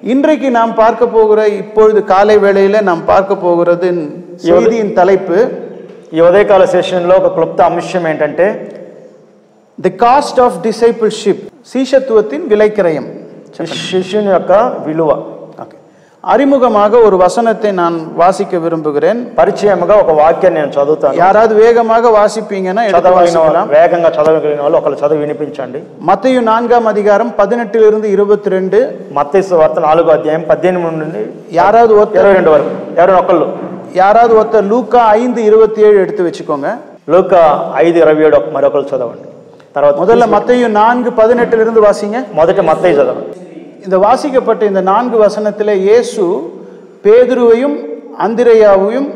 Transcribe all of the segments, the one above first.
இன்றைக்கு நாம் பார்க்க போகிற இப்பொழுது காலை வேளையில நாம் பார்க்க போகிறது செய்தியின் தலைப்பு ఈ ఉదయకాల సెషన్లో ఒక క్లుప్త అంశం ఏంటంటే ది కాస్ట్ ఆఫ్ డిసైపుల్షిప్, శిష్యత్వத்தின் விலைக்கிரயம், శిష్యుని యొక్క విలువ. அறிமுகமாக ஒரு வசனத்தை நான் வாசிக்க விரும்புகிறேன். పరిచయముగా ఒక వాక్యాన్ని నేను చదువుతాను. யாராவது வேகமாக வாசிப்பீங்கன்னா వేగంగా చదవగలిగిన వాళ్ళు ఒకళ్ళు చదివి వినిపించండి. మత్తయి 4వ అధికారం 18 నుండి 22. మత్తయి సువార్త 4వ అధ్యాయం 18 నుండి யாராவது 22 వరకు. ఎవరైనా ఒకళ్ళు யாராவது ஒருத்தர் லூக்கா 5:27 எடுத்து வச்சுக்கோங்க. లూకా 5:27 మరొకళ్ళు చదవండి. తర్వాత முதல்ல மத்தேயு 4:18 இருந்து வாசிங்க. మొదట మత్తయి చదవండి. இந்த வாசிக்கப்பட்ட இந்த 4 வசனத்திலே இயேசு பேதுருவையும் அந்திரேயாவையும்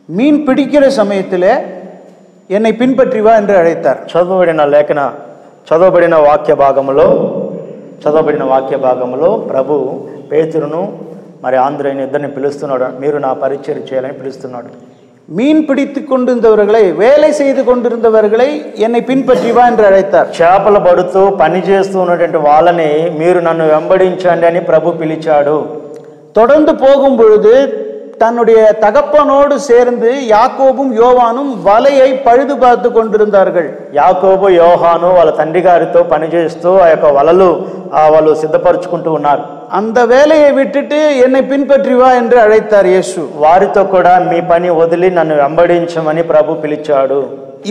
மீன் பிடிக்கிற சமயத்திலே என்னை பின்பற்றி வா என்று அழைத்தார். చదవబడిన వాక్య భాగములో ప్రభు పేతురును మరి ఆంద్రేయుని ఇద్దరిని పిలుస్తున్నాడు. మీరు నా పరిచర్య చేయాలని పిలుస్తున్నాడు. மீன் பிடித்து கொண்டிருந்தவர்களை, வேலை செய்து கொண்டிருந்தவர்களை என்னை பின்பற்றி வா என்று அழைத்தார். చేపలు పడుతూ పని చేస్తూ ఉన్నటువంటి వాళ్ళని మీరు నన్ను వెంబడించండి అని ప్రభు పిలిచాడు. தொடர்ந்து போகும் பொழுது தன்னுடைய தகப்பனோடு சேர்ந்து யாக்கோபும் யோவானும் வலையை பழுது பார்த்து கொண்டிருந்தார்கள். యాకోబు యోహాను వాళ్ళ తండ్రి గారితో పనిచేస్తూ ఆ యొక్క వలలు వాళ్ళు సిద్ధపరచుకుంటూ ఉన్నారు. அந்த வேலையை விட்டுட்டு என்னை பின்பற்றி வா என்று அழைத்தார் இயேசு. వారితో కూడా మీ పని వదిలి నన్ను వెంబడించమని ప్రభు పిలిచాడు.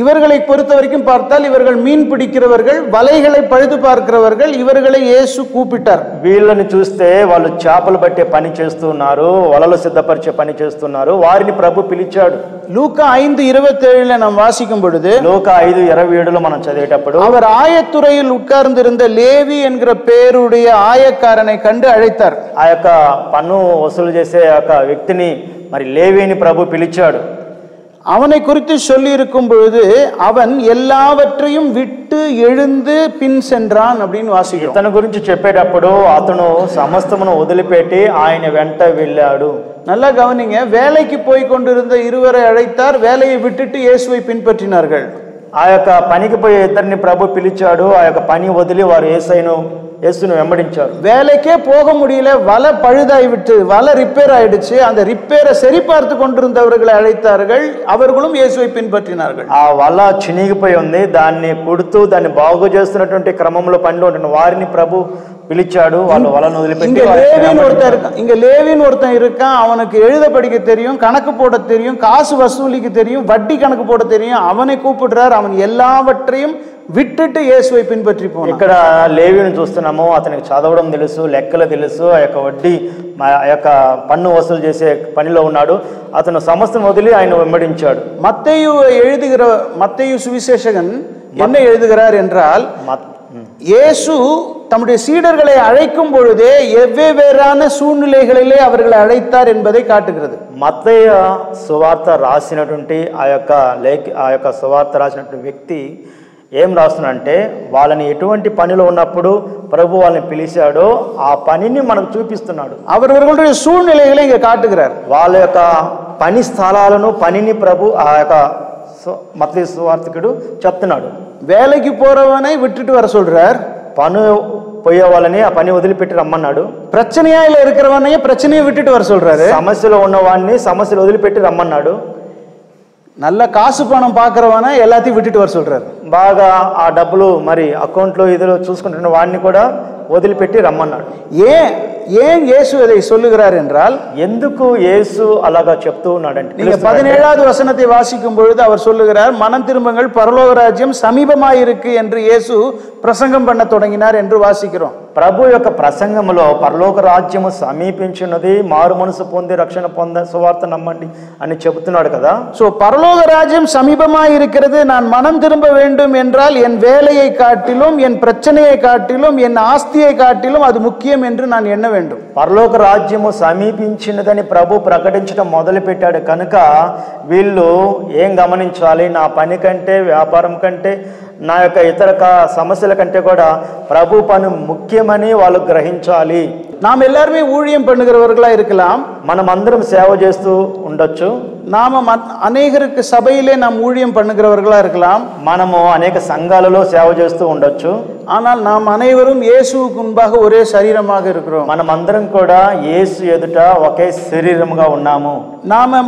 இவர்களை பொறுத்த வரைக்கும் பார்த்தால் இவர்கள் மீன் பிடிக்கிறவர்கள், வலைகளை பழுது பார்க்கிறவர்கள். இவர்களை இயேசு கூப்பிட்டார். వీళ్ళని చూస్తే వాళ్ళు చేపలు పట్టే పని చేస్తున్నారు, వలలు సిద్ధపరిచే పని చేస్తున్నారు. వారిని ప్రభు పిలిచాడు. லூக்கா 5:27 நாம் வாசிக்கும் பொழுது, లూకా 5:27 మనం చదివేటప్పుడు அவர் ஆயத்துறையில் உட்கார்ந்திருந்த லேவி என்கிற பேருடைய ஆயக்காரனை கண்டு அழைத்தார். ఆ యొక్క పన్ను వసూలు చేసే యొక్క వ్యక్తిని మరి లేవీని ప్రభు పిలిచాడు. அவனை குறித்து சொல்லி இருக்கும் பொழுது அவன் எல்லாவற்றையும் விட்டு எழுந்து பின் சென்றான் அப்படின்னு வாசிக்கிறோம். ఇతని గురించి చెప్పేటప్పుడు అతను సమస్తమును వదిలిపెట్టి ఆయన వెంట వెళ్ళాడు. நல்லா கவனிங்க, வேலைக்கு போய் கொண்டிருந்த இருவரை அழைத்தார், வேலையை விட்டுட்டு இயேசுவை பின்பற்றினார்கள். ఆ యొక్క పనికి పోయే ఇద్దరిని ప్రభు పిలిచాడు. ఆ యొక్క పని వదిలి వారు యేసును వెంబడించారు. வேலைக்கே போக முடியல, வலை பழுதாய் விட்டு, வலை ரிப்பேர் ஆயிடுச்சு. அந்த ரிப்பேரை சரி பார்த்து கொண்டிருந்தவர்களை அழைத்தார்கள், அவர்களும் இயேசுவை பின்பற்றினார்கள். ఆ వల చినిగిపోయి ఉంది, దాన్ని కుడుతూ దాన్ని బాగు చేస్తున్నటువంటి క్రమంలో పనిలో ఉంటున్న వారిని ప్రభు పిలిచాడు. వాళ్ళు వలను వదిలిపెట్టి இங்க லேவின் ஒருத்தன் இருக்கான். அவனுக்கு எழுத படிக்க தெரியும், கணக்கு போட தெரியும், காசு வசூலிக்க தெரியும், வட்டி கணக்கு போட தெரியும். அவனை கூப்பிடுறார். அவன் எல்லாவற்றையும் విట్టుட்டு இயேசுவை பின்பற்றி போனான். ఇక్కడ లేవీని చూస్తున్నాము. అతనికి చదవడం తెలుసు, లెక్కలు తెలుసు, ఆ యొక్క వడ్డీ ఆ యొక్క పన్ను వసూలు చేసే పనిలో ఉన్నాడు. అతను సమస్తం వదిలి ఆయన వెంబడించాడు. மத்தேயு சுவிசேஷகன் என்ன எழுதுகிறார் என்றால், இயேசு தம்முடைய சீடர்களை அழைக்கும் பொழுதே எவ்வேறான சூழ்நிலைகளிலே அவர்களை அழைத்தார் என்பதை காட்டுகிறது. మత్తయి సువార్త రాసినటువంటి ఆ యొక్క సువార్త రాసినటువంటి వ్యక్తి ఏం రాస్తున్నాడంటే, వాళ్ళని ఎటువంటి పనిలో ఉన్నప్పుడు ప్రభు వాళ్ళని పిలిచాడో ఆ పనిని మనకు చూపిస్తున్నాడు. அவர்களுடைய சூழ்நிலைகளை இங்க காட்டுகிறார். వాళ్ళ యొక్క పని స్థలాలను, పనిని ప్రభు ఆ యొక్క మత్తయి సువార్తికుడు చెప్తున్నాడు. வேலைக்கு போறவனை விட்டுட்டு வர சொல்றார். పని పోయే వాళ్ళని ఆ పని వదిలిపెట్టి రమ్మన్నాడు. பிரச்சனையா இருக்கிறவனையே பிரச்சனையை விட்டுட்டு வர சொல்றாரு. సమస్యలో ఉన్నవాడిని సమస్యలు వదిలిపెట్టి రమ్మన్నాడు. நல்ல காசு பணம் பார்க்கறவன எல்லாத்தையும் விட்டுட்டு வர சொல்றாரு. బాగా ఆ డబ్బులు మరి అకౌంట్లో ఇదిలో చూసుకుంటున్న వాడిని కూడా వదిలిపెట్టి రమ్మన్నాడు. ஏன் இயேசு இதை சொல்லுகிறார் என்றால், ఎందుకు యేసు అలాగా చెప్తూ ఉన్నాడంటే, நீங்க 17வது வசனத்தை வாசிக்கும் பொழுது அவர் சொல்லுகிறார், மனம் திரும்புங்கள், பரலோக ராஜ்யம் சமீபமாயிருக்கு என்று இயேசு பிரசங்கம் பண்ண தொடங்கினார் என்று வாசிக்கிறோம். ప్రభు యొక్క ప్రసంగంలో పరలోక రాజ్యము సమీపించున్నది, మారు మనసు పొంది రక్షణ పొంద సువార్త నమ్మండి అని చెబుతున్నాడు కదా. సో பரலோக ராஜ்யம் சமீபமாயிருக்கிறது, நான் மனம் திரும்ப வேண்டும் என்றால் என் வேலையை காட்டிலும், என் பிரச்சனையை காட்டிலும், என் ஆஸ்தியை காட்டிலும் அது முக்கியம் என்று நான் எண்ண வேண்டும். పరలోక రాజ్యము సమీపించినదని ప్రభు ప్రకటించడం మొదలు పెట్టాడు కనుక వీళ్ళు ఏం గమనించాలి, నా పని కంటే, వ్యాపారం కంటే, నా యొక్క ఇతర సమస్యల కంటే కూడా ప్రభు పని ముఖ్యమని వాళ్ళు గ్రహించాలి. நாம் எல்லாருமே ஊழியம் பண்ணுகிறவர்களா இருக்கலாம். మనం అందరం సేవ చేస్తూ ఉండొచ్చు. நாம அநேகருக்கு சபையிலே நாம் ஊழியம் பண்ணுகிறவர்களா இருக்கலாம். మనము అనేక సంఘాలలో సేవ చేస్తూ ఉండొచ్చు. ஆனால் நாம் அனைவரும் இயேசுவுக்கு முன்பாக ஒரே சரீரமாக இருக்கிறோம். మనం అందరం కూడా యేసు ఎదుట ఒకే శరీరముగా ఉన్నాము. நாம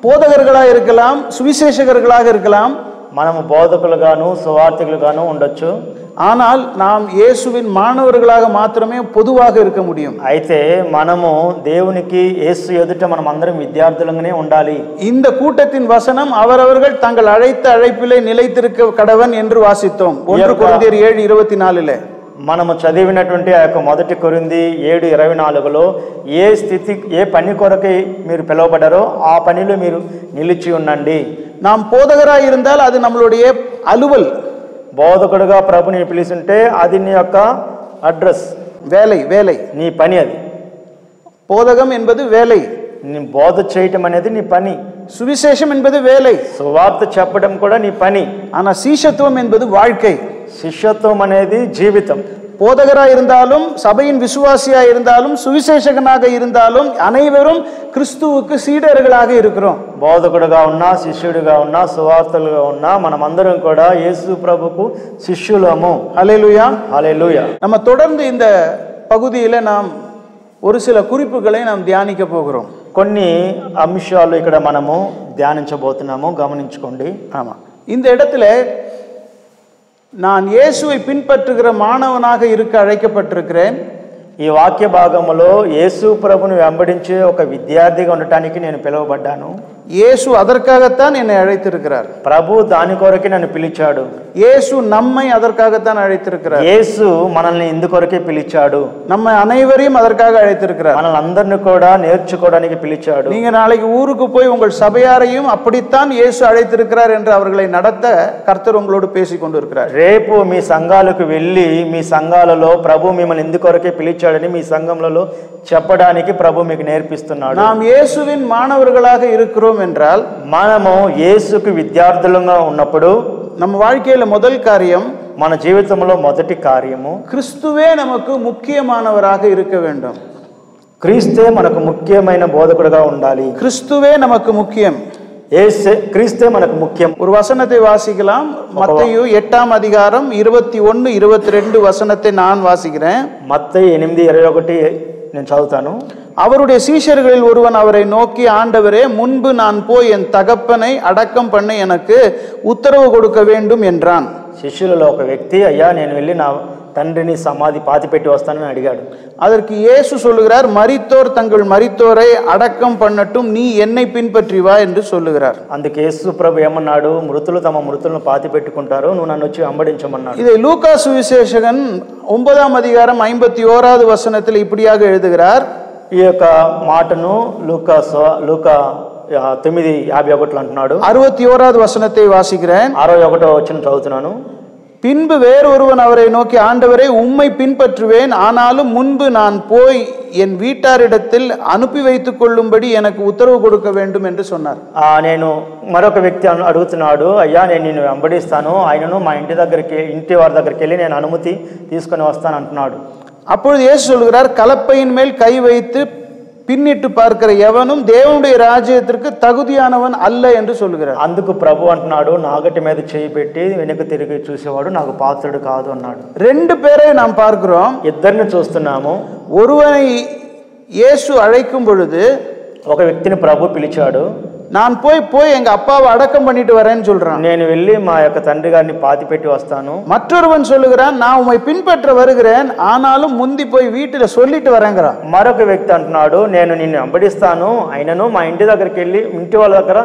போதகர்களா இருக்கலாம், சுவிசேஷகர்களாக இருக்கலாம். మనము బోధకులుగాను సువార్థికులుగాను ఉండొచ్చు. ஆனால் நாம் இயேசுவின் மாணவர்களாக மாத்திரமே பொதுவாக இருக்க முடியும். అయితే మనము దేవునికి యేసు ఎదుట మనం అందరం విద్యార్థులుగానే ఉండాలి. இந்த கூட்டத்தின் வசனம் அவரவர்கள் தங்கள் அழைத்த அழைப்பிலே நிலைத்திருக்க கடவன் என்று வாசித்தோம். 1 கொரிந்தியர் 7:24. మనము చదివినటువంటి ఆ యొక్క 1 కొరింథీ 7:24లో ఏ స్థితి ఏ పని కొరకై మీరు పిలువబడ్డారో ఆ పనిలో మీరు నిలిచి ఉండండి. நாம் போதகராய் இருந்தால் அது நம்மளுடைய அலுவல். బోధకుడుగా ప్రభుని పిలిచుంటే అది నీ యొక్క అడ్రస్, வேலை నీ పని. అది போதகம் என்பது வேலை. నీ బోధ చేయటం అనేది నీ పని. சுவிசேஷம் என்பது வேலை. సువార్త చెప్పడం కూడా నీ పని. ஆனா சீஷத்துவம் என்பது வாழ்க்கை. శిష్యత్వం అనేది జీవితం. போதகராய் இருந்தாலும், சபையின் விசுவாசியாய் இருந்தாலும், சுவிசேஷகனாக இருந்தாலும் அனைவரும் கிறிஸ்துவுக்கு சீடர்களாக இருக்கிறோம். బోధకుడుగా ఉన్నా, శిష్యుడిగా ఉన్నా, సువార్తలుగా ఉన్నా మనమందరం కూడా యేసు ప్రభుకు శిష్యులము. ஹல்லேலூயா, హల్లెలూయా. நம்ம தொடர்ந்து இந்த பகுதியில நாம் ஒரு சில குறிப்புகளை நாம் தியானிக்க போகிறோம். కొన్ని అంశాలు ఇక్కడ మనము ధ్యానించబోతున్నాము, గమనించుకోండి. ஆமா, இந்த இடத்துல நான் இயேசுவை பின்பற்றுகிற மாணவனாக இருக்க அழைக்கப்பட்டிருக்கிறேன். ఈ వాక్య భాగములో యేసు ప్రభుని వెంబడించే ఒక విద్యార్థిగా ఉండటానికి నేను పిలువబడ్డాను. இயேசு அதற்காகத்தான் என்னை அழைத்திருக்கிறார். ప్రభు దాని కొరకే నన్ను పిలిచాడు. இயேசு நம்மை அதற்காகத்தான் அழைத்திருக்கிறார். యేసు మనల్ని ఇందుకొరకే పిలిచాడు. நம்ம அனைவரையும் அதற்காக அழைத்திருக்கிறார். మనల్ని అందరిని కూడా నేర్చుకోవడానికి పిలిచాడు. நீங்க நாளைக்கு ஊருக்கு போய் உங்கள் சபையாரையும் அப்படித்தான் இயேசு அழைத்திருக்கிறார் என்று அவர்களை நடத்த கர்த்தர் உங்களோடு பேசிக் கொண்டிருக்கிறார். రేపు మీ సంఘాలకు వెళ్ళి మీ సంఘాలలో ప్రభు మిమ్మల్ని ఇందుకొరకే పిలిచాడని మీ సంఘములలో చెప్పడానికి ప్రభు మీకు నేర్పిస్తున్నాడు. நாம் இயேசுவின் மாணவர்களாக இருக்கிறோம் என்றால், మనము యేసుకు విద్యార్థులుగా ఉన్నప్పుడు நம்ம வாழ்க்கையில முதல் காரியம், మన జీవితంలో మొదటి కార్యము கிறிஸ்துவே நமக்கு முக்கியமானவராக இருக்க வேண்டும். క్రీస్తే మనకు ముఖ్యమైన బోధకుడుగా ఉండాలి. கிறிஸ்துவே நமக்கு முக்கியம். క్రీస్తే మనకు ముఖ్యం. ஒரு வசனத்தை வாசிக்கலாம். மத்தேயு 8:21-22 வசனத்தை நான் வாசிக்கிறேன். మత్తయి 8:21 నేను చదువుతాను. அவருடைய சீஷர்களில் ஒருவன் அவரை நோக்கி, ஆண்டவரே, முன்பு நான் போய் என் தகப்பனை அடக்கம் பண்ண எனக்கு உத்தரவு கொடுக்க வேண்டும் என்றான். శిష్యులలో ఒక వ్యక్తి, అయ్యా నేను వెళ్ళి నా తండ్రిని సమాధి పాతిపెట్టి వస్తానని అడిగాడు. அதற்கு இயேசு சொல்லுகிறார், மரித்தோர் தங்கள் மரித்தோரை அடக்கம் பண்ணட்டும், நீ என்னை பின்பற்றி வா என்று சொல்லுகிறார். అందుకే యేసు ప్రభు ఏమన్నాడు, మృతులు తమ మృతులను పాతిపెట్టుకుంటారు, నువ్వు నన్ను వచ్చి వెంబడించమన్నాడు. இதை லூக்கா சுவிசேஷகன் 9:11 வசனத்தில் இப்படியாக எழுதுகிறார். ఈ యొక్క మాటను లూకా 9:51 అంటున్నాడు. 61 வசனத்தை வாசிக்கிறேன். 61వ వచనం చదువుతున్నాను. பின்பு வேறொருவன் அவரை நோக்கி, ஆண்டவரே, உம்மை பின்பற்றுவேன், ஆனாலும் முன்பு நான் போய் என் வீட்டாரிடத்தில் அனுப்பி வைத்துக் கொள்ளும்படி எனக்கு உத்தரவு கொடுக்க வேண்டும் என்று சொன்னார். నేను మరొక వ్యక్తి అడుగుతున్నాడు, అయ్యా నేను నిన్ను వెంబడిస్తాను, ఆయనను మా ఇంటి వారి దగ్గరికి వెళ్ళి నేను అనుమతి తీసుకొని వస్తాను అంటున్నాడు. அப்பொழுது இயேசு சொல்கிறார், கலப்பையின் மேல் கை வைத்து பின்னிட்டு பார்க்கிற எவனும் தேவனுடைய ராஜ்யத்திற்கு தகுதியானவன் அல்ல என்று சொல்கிறார். అందుకు ప్రభు అంటున్నాడు, నాగటి మీద చేయి పెట్టి వెనుక తిరిగి చూసేవాడు నాకు పాత్రుడు కాదు అన్నాడు. ரெண்டு பேரை நாம் பார்க்கிறோம். ఇద్దరిని చూస్తున్నాము. ஒருவனை இயேசு அழைக்கும் பொழுது ఒక వ్యక్తిని ప్రభు పిలిచాడు. நான் போய் எங்க அப்பாவை அடக்கம் பண்ணிட்டு வரேன்னு சொல்றான். నేను వెళ్ళి మా యొక్క తండ్రి గారిని పాతి పెట్టి వస్తాను. மற்றொருவன் சொல்லுகிறான், நான் உம்மை பின்பற்ற வருகிறேன், ஆனாலும் முந்தி போய் வீட்டுல சொல்லிட்டு வரேங்கிறான். మరొక వ్యక్తి అంటున్నాడు, నేను నిన్ను వెంబడిస్తాను, అయినను మా ఇంటి దగ్గరికి వెళ్ళి ఇంటి వాళ్ళ దగ్గర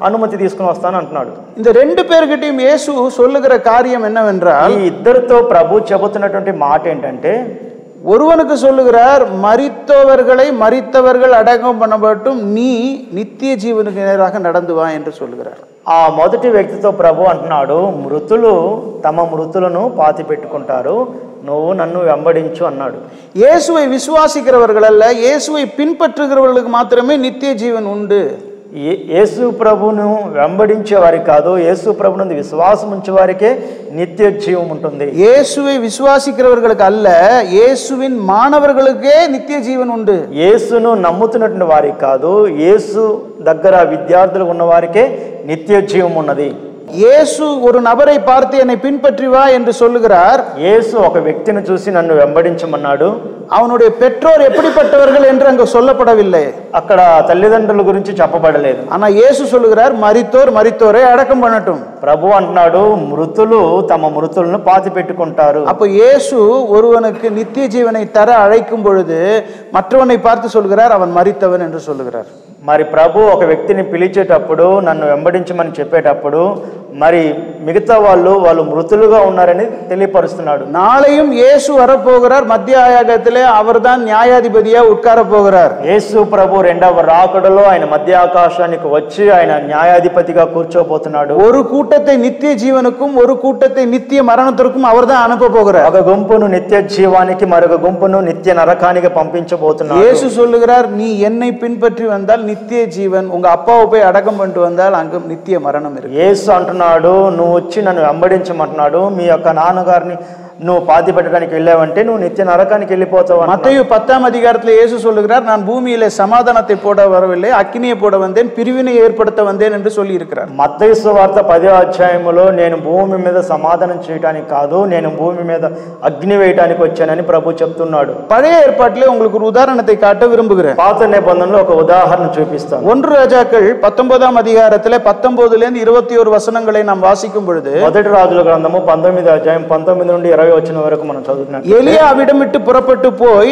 అనుమతి తీసుకుని వస్తాను అంటున్నాడు. இந்த ரெண்டு பேர்கிட்டயும் இயேசு சொல்லுகிற காரியம் என்னவென்றால், ఈ ఇద్దరితో ప్రభు చెబుతున్నటువంటి మాట ఏంటంటే, ஒருவனுக்கு சொல்லுகிறார், மரித்தவர்கள் அடக்கம் பண்ணப்பட்டும், நீ நித்திய ஜீவனுக்கு நேராக நடந்து வா என்று சொல்லுகிறார். ఆ మొదటి వ్యక్తితో ప్రభు అంటున్నాడు, మృతులు తమ మృతులను పాతి పెట్టుకుంటారు, నువ్వు నన్ను వెంబడించు అన్నాడు. இயேசுவை விசுவாசிக்கிறவர்கள் அல்ல, இயேசுவை பின்பற்றுகிறவர்களுக்கு மாத்திரமே நித்திய ஜீவன் உண்டு. యేసు ప్రభును వెంబడించే వారికి కాదు, యేసు ప్రభునందు విశ్వాసం ఉంచే వారికే நித்திய ஜீவம் ఉంటుంది. இயேசுவை விசுவாசிக்கிறவர்களுக்கு அல்ல, இயேசுவின் மாணவர்களுக்கே நித்திய ஜீவன் உண்டு. యేసును నమ్ముతున్నటువంటి వారికి కాదు, యేసు దగ్గర విద్యార్థులు ఉన్న వారికే నిత్య జీవం ఉన్నది. இயேசு ஒரு நபரை பார்த்து என்னை பின்பற்றி வா என்று சொல்லுகிறார். యేసు ఒక వ్యక్తిని చూసి నన్ను వెంబడించమన్నాడు. அவனுடைய பெற்றோர் எப்படிப்பட்டவர்கள் என்று அங்கு சொல்லப்படவில்லை. అక్కడ తల్లిదండ్రుల గురించి చెప్పబడలేదు. ஆனா இயேசு சொல்லுகிறார், மரித்தோர் மரித்தோரை அடக்கம் பண்ணட்டும். ప్రభు అంటున్నాడు, మృతులు తమ మృతులను పాతి పెట్టుకుంటారు. அப்ப இயேசு ஒருவனுக்கு நித்திய ஜீவனை தர அழைக்கும் பொழுது மற்றவனை பார்த்து சொல்கிறார், அவன் மரித்தவன் என்று சொல்லுகிறார். మరి ప్రభు ఒక వ్యక్తిని పిలిచేటప్పుడు, నన్ను వెంబడించమని చెప్పేటప్పుడు మరి మిగతా వాళ్ళు మృతులుగా ఉన్నారని తెలియపరుస్తున్నాడు. நாளையும் இயேசு வரப்போகிறார். மத்திய ஆகாயத்திலே அவர்தான் நியாயாதிபதியா உட்கார போகிறார். యేసు ప్రభు రెండవ రాకడలో ఆయన మధ్య ఆకాశానికి వచ్చి ఆయన న్యాయాధిపతిగా కూర్చోబోతున్నాడు. ஒரு கூட்டத்தை நித்திய ஜீவனுக்கும் ஒரு கூட்டத்தை நித்திய மரணத்திற்கும் அவர்தான் அனுப்ப போகிறார். ఒక గుంపును నిత్య జీవానికి మరొక గుంపును నిత్య నరకానికి పంపించబోతున్నాడు. இயேசு சொல்லுகிறார், நீ என்னை பின்பற்றி வந்தால் நித்திய ஜீவன், உங்க அப்பாவை போய் அடக்கம் பண்ணிட்டு வந்தால் அங்கு நித்திய மரணம் இருக்கு. యేసు అంటున్నాడు, నువ్వు వచ్చి నన్ను వెంబడించమంటున్నాడు. మీ యొక్క నాన్నగారిని నువ్వు పాతి పెట్టడానికి వెళ్ళావంటే నువ్వు నిత్య నరకానికి వెళ్ళిపోతావు. மத்தேயு 10ஆம் அதிகாரத்தில் இயேசு சொல்லுகிறார், நான் பூமியிலே சமாதானத்தை போட வரவில்லை, அக்கினியை போட வந்தேன், பிரிவினை ஏற்படுத்த வந்தேன் என்று சொல்லி இருக்கிறார். మత్తయి సువార్త 10వ అధ్యాయములో నేను భూమి మీద సమాధానం చేయడానికి కాదు, నేను భూమి మీద అగ్ని వేయడానికి వచ్చానని ప్రభు చెప్తున్నాడు. பழைய ஏற்பாட்டிலே உங்களுக்கு ஒரு உதாரணத்தை காட்ட விரும்புகிறேன். పాత నిబంధనలో ఒక ఉదాహరణ చూపిస్తాను. 1 ராஜாக்கள் 19ஆம் அதிகாரத்திலே 19லிருந்து 21 வசனங்களை நாம் வாசிக்கும் பொழுது, మొదటి రాజుల గ్రంథము 19వ అధ్యాయం 19 నుండి 20 వచనం వరకు మనం చదువుతున్నాం. எலியா அவிடம் விட்டு புறப்பட்டு போய்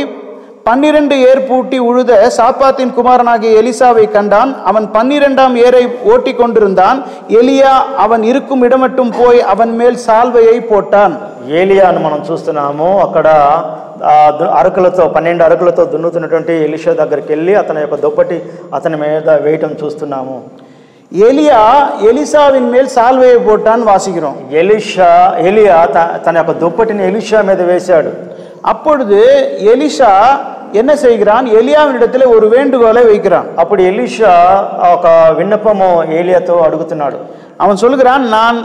12 ஏர் பூட்டி உழுத சாப்பாத்தின் குமாரனாகிய எலிசாவை கண்டான். அவன் 12ஆம் ஏரை ஓட்டி கொண்டிருந்தான். எலியா அவன் இருக்கும் இடமட்டும் போய் அவன் மேல் சால்வையை போட்டான். ఏలియాను మనం చూస్తున్నాము. అక్కడ అరకులతో 12 అరకులతో దున్నుతున్నటువంటి ఎలీషా దగ్గరికి వెళ్ళి అతని యొక్క దుప్పటి అతని మీద వేయటం చూస్తున్నాము. எலியா எலிசாவின் மேல் சால்வையை போட்டான் வாசிக்கிறோம். ఎలియా తన యొక్క దుప్పటిని ఎలీషా మీద వేశాడు. அப்பொழுது எலிசா என்ன செய்கிறான்? எலியாவினிடத்திலே ஒரு வேண்டுகோளை வைக்கிறான். అప్పుడు ఎలీషా ఒక విన్నపము ఏలియాతో అడుగుతున్నాడు. அவன் சொல்லுகிறான், நான்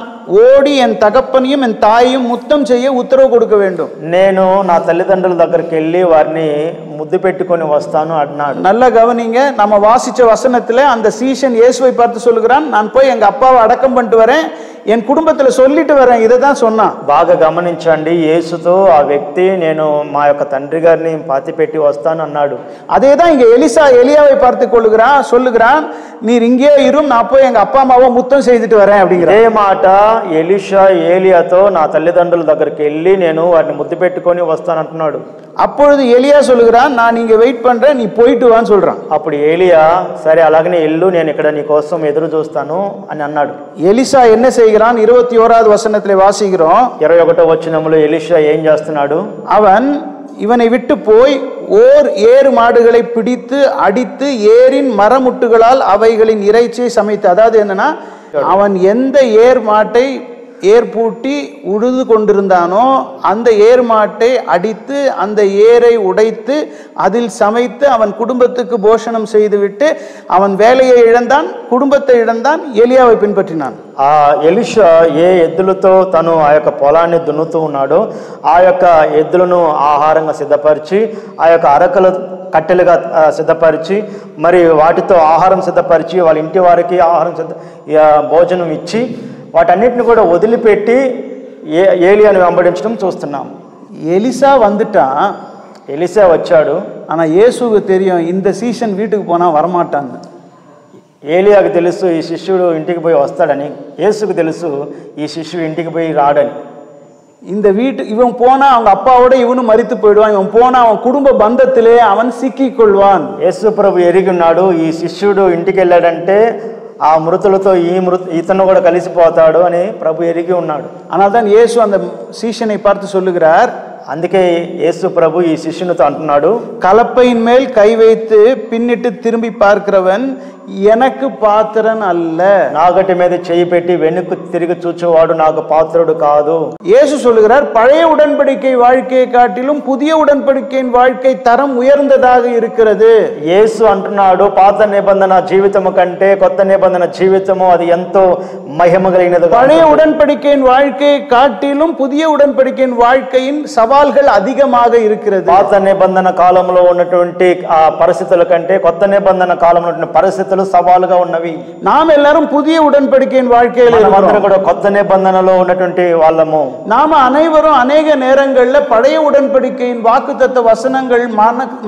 ஓடி என் தகப்பனையும் என் தாயையும் முத்தம் செய்ய உத்தரவு கொடுக்க வேண்டும். నేను నా తల్లిదండ్రుల దగ్గరికి వెళ్ళి వారిని ముద్దు పెట్టుకొని వస్తాను అన్నాడు. நல்லா கவனிங்க, நம்ம வாசிச்ச வசனத்துல அந்த சீஷன் இயேசுவை பார்த்து சொல்லுகிறான், நான் போய் எங்க அப்பாவை அடக்கம் பண்ணிட்டு வரேன், என் குடும்பத்துல சொல்லிட்டு வரேன், இதை தான் சொன்னான். బాగా గమనించండి, యేసుతో ఆ వ్యక్తి నేను మా యొక్క తండ్రి గారిని పాతి పెట్టి వస్తాను అన్నాడు. அதேதான் இங்க எலியாவை பார்த்து சொல்லுகிறான், நீர் இங்கே இரும், நான் போய் எங்க அப்பா அம்மாவை முத்தம் செய்துட்டு வரேன் அப்படிங்கிற. అదే మాట ఎలీషా ఏలియాతో నా తల్లిదండ్రుల దగ్గరికి వెళ్ళి నేను వారిని ముద్దు పెట్టుకొని వస్తాను అంటున్నాడు. அப்பொழுது எலியா சொல்லுகிறான், நான் இங்க வெயிட் பண்றேன், நீ போயிட்டு வான்னு சொல்றான். అప్పుడు ఏలియా సరే అలాగనే ఎల్లు, నేను ఇక్కడ నీ కోసం ఎదురు చూస్తాను అని అన్నాడు. எலிசா என்ன செய்கிறான்? 21வது வசனத்திலே வாசிக்கிறோம். 21వ వచనంలో ఎలీషా ఏం చేస్తున్నాడు? அவன் இவனை விட்டு போய் ஓர் ஏறு மாடுகளை பிடித்து அடித்து ஏரின் மரமுட்டுகளால் அவைகளின் இறைச்சியை சமைத்து, அதாவது என்னன்னா, அவன் எந்த ஏர் மாட்டை ஏர் பூட்டி உழுது கொண்டிருந்தானோ அந்த ஏர் மாட்டை அடித்து அந்த ஏரை உடைத்து அதில் சமைத்து அவன் குடும்பத்துக்கு போஷணம் செய்துவிட்டு அவன் வேலையை இழந்தான், குடும்பத்தை இழந்தான், எலியாவை பின்பற்றினான். ఆ ఎలీషా ఏ ఎద్దులతో తను ఆ యొక్క పొలాన్ని దున్నుతూ ఉన్నాడో ఆ యొక్క ఎద్దులను ఆహారంగా సిద్ధపరిచి ఆ యొక్క అరకల కట్టెలుగా సిద్ధపరిచి మరి వాటితో ఆహారం సిద్ధపరిచి వాళ్ళ ఇంటి వారికి ఆహారం భోజనం ఇచ్చి వాటన్నిటిని కూడా వదిలిపెట్టి ఏలియాను వెంబడించడం చూస్తున్నాం. எலிசா வந்துட்டான், ఎలీషా వచ్చాడు. ஆனால் இயேசுவுக்கு தெரியும் இந்த சீசன் வீட்டுக்கு போனால் வரமாட்டான்னு. ఏలియాకు తెలుసు ఈ శిష్యుడు ఇంటికి పోయి వస్తాడని, యేసుకు తెలుసు ఈ శిష్యుడు ఇంటికి పోయి రాడని. இந்த இவன் போனா அவங்க அப்பாவோட இவனும் மரித்து போயிடுவான், இவன் போனா அவன் குடும்ப பந்தத்திலே அவன் சிக்கிக் கொள்வான். యేసు ప్రభు ఎరిగి ఉన్నాడు, ఈ శిష్యుడు ఇంటికి వెళ్ళాడంటే ఆ మృతులతో ఇతను కూడా కలిసిపోతాడు అని ప్రభు ఎరిగి ఉన్నాడు. ஆனால் தான் இயேசு அந்த சீஷனை பார்த்து சொல்லுகிறார், అందుకే యేసు ప్రభు ఈ శిష్యునితో అంటున్నాడు, கலப்பையின் மேல் கை வைத்து பின்னிட்டு திரும்பி பார்க்கிறவன் எனக்கு பாத்திரன் அல்ல. నాగటి మీద చేయి పెట్టి వెనుక తిరిగి చూచేవాడు నాకు పాత్రుడు కాదు. இயேசு சொல்லுகிறார், பழைய உடன்படிக்கை வாழ்க்கையை காட்டிலும் புதிய உடன்படிக்கையின் வாழ்க்கை தரம் உயர்ந்ததாக இருக்கிறது. యేసు అంటున్నాడు, పాత నిబంధన జీవితము కంటే కొత్త నిబంధన జీవితము అది ఎంతో మహిమ కలిగినది. பழைய உடன்படிக்கையின் வாழ்க்கையை காட்டிலும் புதிய உடன்படிக்கையின் வாழ்க்கையின் సవాల్கள் அதிகமாக இருக்கிறது. పాత నిబంధన కాలంలో ఉన్నటువంటి ఆ పరిస్థితుల కంటే కొత్త నిబంధన కాలంలో ఉన్న పరిస్థితులు సవాలుగా ఉన్నవి. நாம் எல்லாரும் புதிய உடன்படிக்கையின் வாழ்க்கையில మనమందరం కూడా కొత్త నిబంధనలో ఉన్నటువంటి వాళ్ళము. நாம அனைவரும் அநேக நேரங்கள்ல பழைய உடன்படிக்கையின் வாக்குத்தத்த வசனங்கள்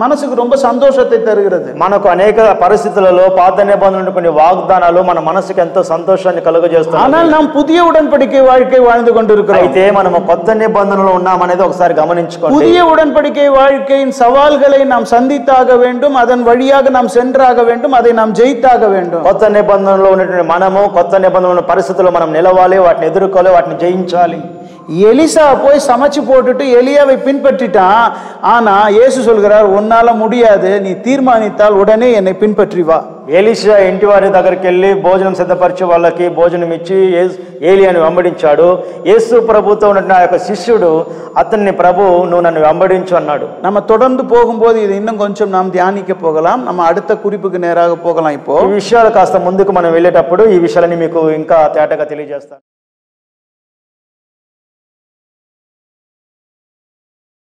மனசுக்கு ரொம்ப சந்தோஷத்தை தருகிறது. మనకు అనేక పరిస్థితులలో పాత నిబంధనలు కొన్ని వాగ్దానాలు మన మనసుకు ఎంతో సంతోషాన్ని కలుగజేస్తాయి. ஆனால் நாம் புதிய உடன்படிக்கை வாழ்க்கை வாழ்ந்து கொண்டிருக்கிறோம். అయితే మనము కొత్త నిబంధనలో ఉన్నామనేది ఒకసారి గమనించుకోండి. புதிய உடன்படிக்கை வாழ்க்கையின் சவால்களை நாம் சந்தித்தாக வேண்டும், அதன் வழியாக நாம் சென்றாக வேண்டும், அதை நாம் ஜெயித்தாக வேண்டும். కొత్త నిబంధనలో ఉన్నటువంటి మనము కొత్త నిబంధనల పరిస్థితుల్లో మనం నిలవాలి, వాటిని ఎదుర్కోవాలి, వాటిని జయించాలి. எலிசா போய் சமைச்சு போட்டுட்டு எலியாவை பின்பற்றிட்டான். ஆனா இயேசு சொல்கிறார், உன்னால முடியாது, நீ தீர்மானித்தால் உடனே என்னை பின்பற்றி வா. ఎలీషా ఇంటి వారి దగ్గరికి వెళ్ళి భోజనం సిద్ధపరిచి వాళ్ళకి భోజనం ఇచ్చి ఏలియాని వెంబడించాడు. యేసు ప్రభుతో ఉన్న ఆ యొక్క శిష్యుడు అతన్ని, ప్రభు నువ్వు నన్ను వెంబడించు అన్నాడు. நம்ம தொடர்ந்து போகும்போது இது இன்னும் கொஞ்சம் நாம் தியானிக்க போகலாம். நம்ம அடுத்த குறிப்புக்கு நேராக போகலாம். இப்போ ఈ విషయాలు కాస్త ముందుకు మనం వెళ్ళేటప్పుడు ఈ విషయాలని మీకు ఇంకా తేటగా తెలియజేస్తాను.